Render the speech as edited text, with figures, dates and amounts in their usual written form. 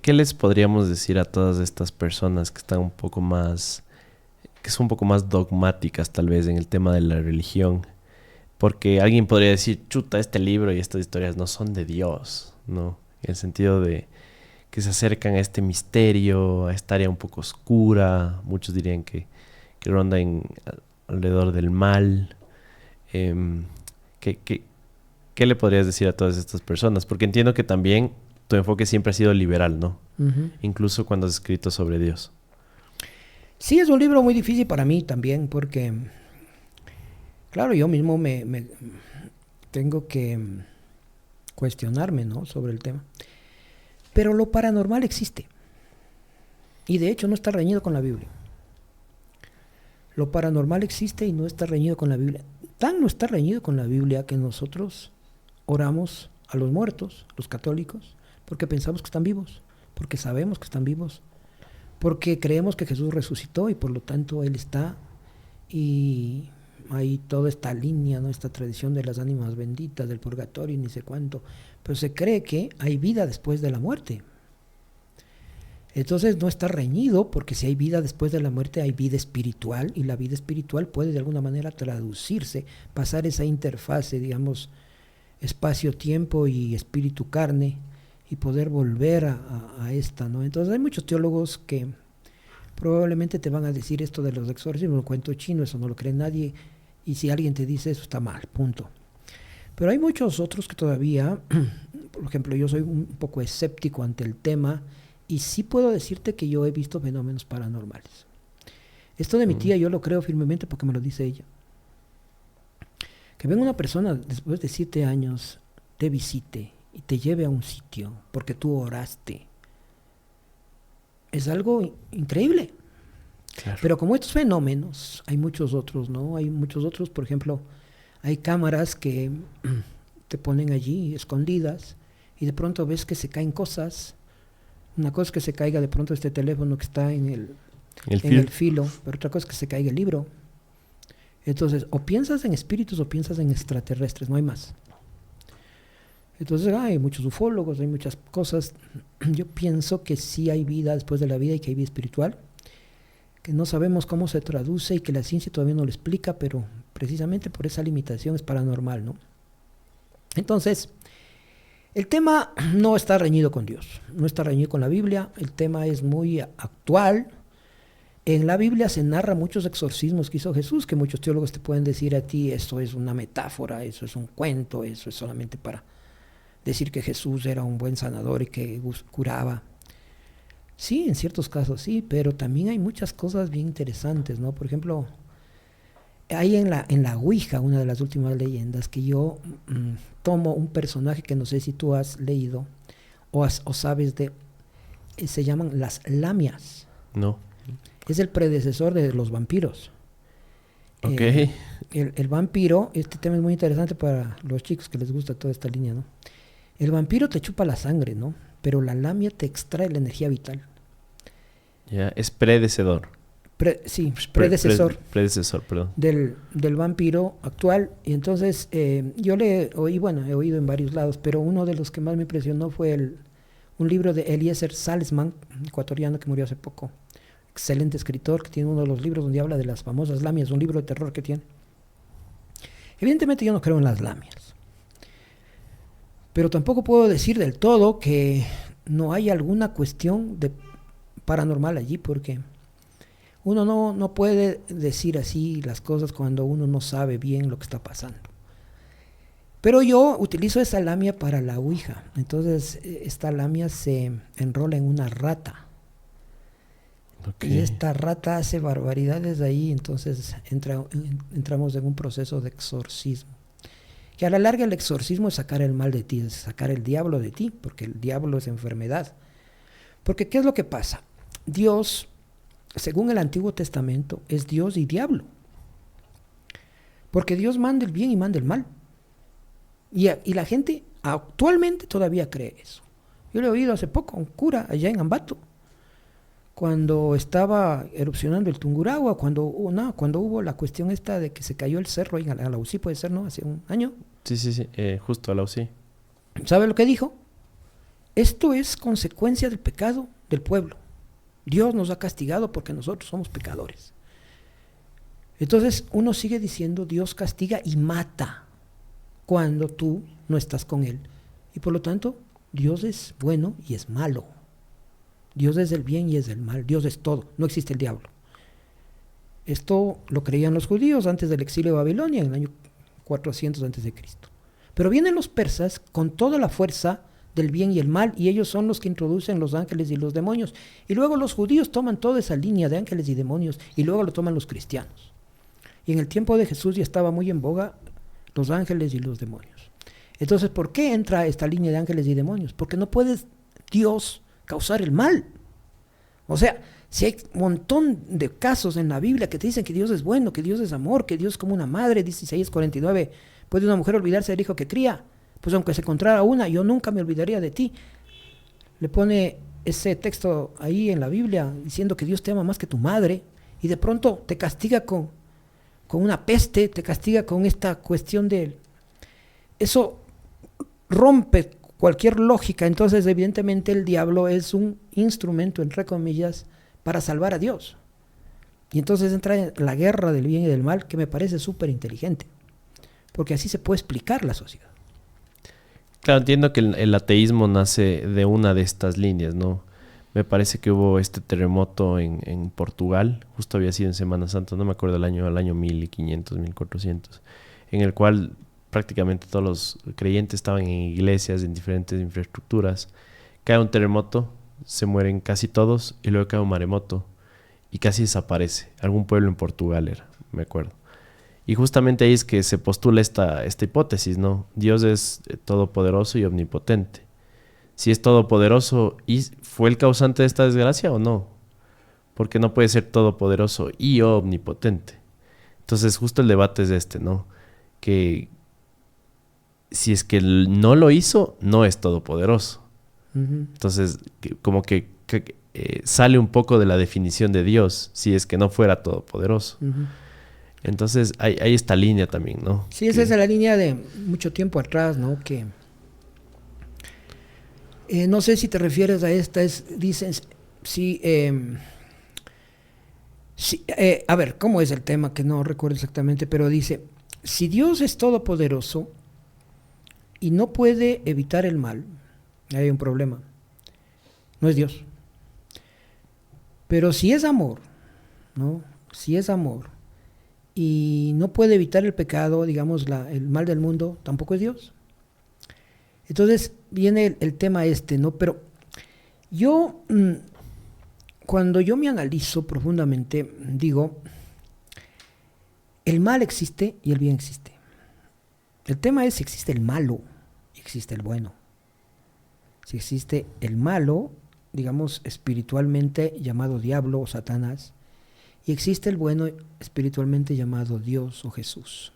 ¿qué les podríamos decir a todas estas personas que están un poco más, que son un poco más dogmáticas tal vez en el tema de la religión? Porque alguien podría decir, chuta, este libro y estas historias no son de Dios, ¿no? En el sentido de que se acercan a este misterio, a esta área un poco oscura. Muchos dirían que ronda alrededor del mal. Em, ¿qué, qué, qué le podrías decir a todas estas personas? Porque entiendo que también tu enfoque siempre ha sido liberal, ¿no? Ujú. Incluso cuando has escrito sobre Dios. Sí, es un libro muy difícil para mí también, porque, claro, yo mismo me tengo que cuestionarme, ¿no?, sobre el tema. Pero lo paranormal existe. Y de hecho no está reñido con la Biblia. Lo paranormal existe y no está reñido con la Biblia. Tan no está reñido con la Biblia que nosotros oramos a los muertos, los católicos, porque pensamos que están vivos, porque sabemos que están vivos, porque creemos que Jesús resucitó y por lo tanto Él está. Y hay toda esta línea, ¿no?, esta tradición de las ánimas benditas, del purgatorio y ni sé cuánto. Pero se cree que hay vida después de la muerte. Entonces no está reñido, porque si hay vida después de la muerte hay vida espiritual, y la vida espiritual puede de alguna manera traducirse, pasar esa interfase, digamos, espacio-tiempo y espíritu-carne, y poder volver a esta, ¿no? Entonces hay muchos teólogos que probablemente te van a decir esto de los exorcismos, un cuento chino, eso no lo cree nadie, y si alguien te dice eso está mal, punto. Pero hay muchos otros que todavía, por ejemplo, yo soy un poco escéptico ante el tema, y sí puedo decirte que yo he visto fenómenos paranormales. Esto de mi tía yo lo creo firmemente porque me lo dice ella. Que venga una persona después de 7 años, te visite y te lleve a un sitio porque tú oraste, es algo increíble. Claro. Pero como estos fenómenos, hay muchos otros, ¿no? Hay muchos otros, por ejemplo, hay cámaras que te ponen allí escondidas y de pronto ves que se caen cosas. Una cosa es que se caiga de pronto este teléfono que está en el filo, pero otra cosa es que se caiga el libro. Entonces, o piensas en espíritus o piensas en extraterrestres, no hay más. Entonces, hay muchos ufólogos, hay muchas cosas. Yo pienso que sí hay vida después de la vida y que hay vida espiritual, que no sabemos cómo se traduce y que la ciencia todavía no lo explica, pero precisamente por esa limitación es paranormal, ¿no? Entonces, el tema no está reñido con Dios, no está reñido con la Biblia, el tema es muy actual. En la Biblia se narra muchos exorcismos que hizo Jesús, que muchos teólogos te pueden decir a ti, esto es una metáfora, eso es un cuento, eso es solamente para decir que Jesús era un buen sanador y que curaba. Sí, en ciertos casos sí, pero también hay muchas cosas bien interesantes, ¿no? Por ejemplo, hay en la Ouija, una de las últimas leyendas, que yo tomo un personaje que no sé si tú has leído o sabes de, se llaman las lamias. No. Es el predecesor de los vampiros. Ok. El vampiro, este tema es muy interesante para los chicos que les gusta toda esta línea, ¿no? El vampiro te chupa la sangre, ¿no? Pero la lamia te extrae la energía vital. Ya, es predecedor. Sí, predecesor. Predecesor, perdón. Del vampiro actual. Y entonces yo le oí, bueno, he oído en varios lados, pero uno de los que más me impresionó fue un libro de Eliezer Salzman, ecuatoriano que murió hace poco. Excelente escritor, que tiene uno de los libros donde habla de las famosas lamias, un libro de terror que tiene. Evidentemente yo no creo en las lamias, pero tampoco puedo decir del todo que no hay alguna cuestión de paranormal allí, porque uno no puede decir así las cosas cuando uno no sabe bien lo que está pasando. Pero yo utilizo esa lamia para la Ouija. Entonces esta lamia se enrola en una rata. Okay. Y esta rata hace barbaridades ahí, entonces entramos en un proceso de exorcismo. Que a la larga el exorcismo es sacar el mal de ti, es sacar el diablo de ti, porque el diablo es enfermedad. Porque ¿qué es lo que pasa? Dios, según el Antiguo Testamento, es Dios y diablo. Porque Dios manda el bien y manda el mal. Y la gente actualmente todavía cree eso. Yo le he oído hace poco a un cura allá en Ambato, cuando estaba erupcionando el Tungurahua, cuando hubo la cuestión esta de que se cayó el cerro en Alausí, puede ser, ¿no? Hace un año. Sí, justo Alausí. ¿Sabe lo que dijo? esto es consecuencia del pecado del pueblo. Dios nos ha castigado porque nosotros somos pecadores. Entonces uno sigue diciendo Dios castiga y mata cuando tú no estás con Él. Y por lo tanto, Dios es bueno y es malo. Dios es del bien y es del mal. Dios es todo, no existe el diablo. Esto lo creían los judíos antes del exilio de Babilonia, en el año 400 a.C. Pero vienen los persas con toda la fuerza del bien y el mal, y ellos son los que introducen los ángeles y los demonios. Y luego los judíos toman toda esa línea de ángeles y demonios, y luego lo toman los cristianos. Y en el tiempo de Jesús ya estaba muy en boga los ángeles y los demonios. Entonces, ¿por qué entra esta línea de ángeles y demonios? Porque no puede Dios causar el mal. O sea, si hay un montón de casos en la Biblia que te dicen que Dios es bueno, que Dios es amor, que Dios es como una madre, dice Isaías 49, ¿puede una mujer olvidarse del hijo que cría? Pues aunque se encontrara una, yo nunca me olvidaría de ti. Le pone ese texto ahí en la Biblia diciendo que Dios te ama más que tu madre, y de pronto te castiga con una peste, te castiga con esta cuestión de... Eso rompe cualquier lógica. Entonces evidentemente el diablo es un instrumento, entre comillas, para salvar a Dios. Y entonces entra la guerra del bien y del mal, que me parece súper inteligente, porque así se puede explicar la sociedad. Claro, entiendo que el ateísmo nace de una de estas líneas, ¿no? Me parece que hubo este terremoto en Portugal, justo había sido en Semana Santa, no me acuerdo el año 1500, 1400, en el cual prácticamente todos los creyentes estaban en iglesias, en diferentes infraestructuras. Cae un terremoto, se mueren casi todos, y luego cae un maremoto y casi desaparece. Algún pueblo en Portugal era, me acuerdo. Y justamente ahí es que se postula esta hipótesis, ¿no? Dios es todopoderoso y omnipotente. Si es todopoderoso, ¿y fue el causante de esta desgracia o no? Porque no puede ser todopoderoso y omnipotente. Entonces justo el debate es este, ¿no? Que si es que no lo hizo, no es todopoderoso. Entonces, como que sale un poco de la definición de Dios, si es que no fuera todopoderoso. Entonces, hay esta línea también, ¿no? Sí, esa es la línea de mucho tiempo atrás, ¿no? Que no sé si te refieres a esta, dicen, sí, a ver, ¿cómo es el tema? Que no recuerdo exactamente, pero dice, si Dios es todopoderoso y no puede evitar el mal, hay un problema. No es Dios. Pero si es amor, ¿no? Si es amor y no puede evitar el pecado, digamos, el mal del mundo, tampoco es Dios. Entonces viene el tema ¿no? Pero yo, cuando yo me analizo profundamente, digo, el mal existe y el bien existe. El tema es si existe el malo y existe el bueno. Si existe el malo, digamos, espiritualmente llamado diablo o Satanás, y existe el bueno espiritualmente llamado Dios o Jesús.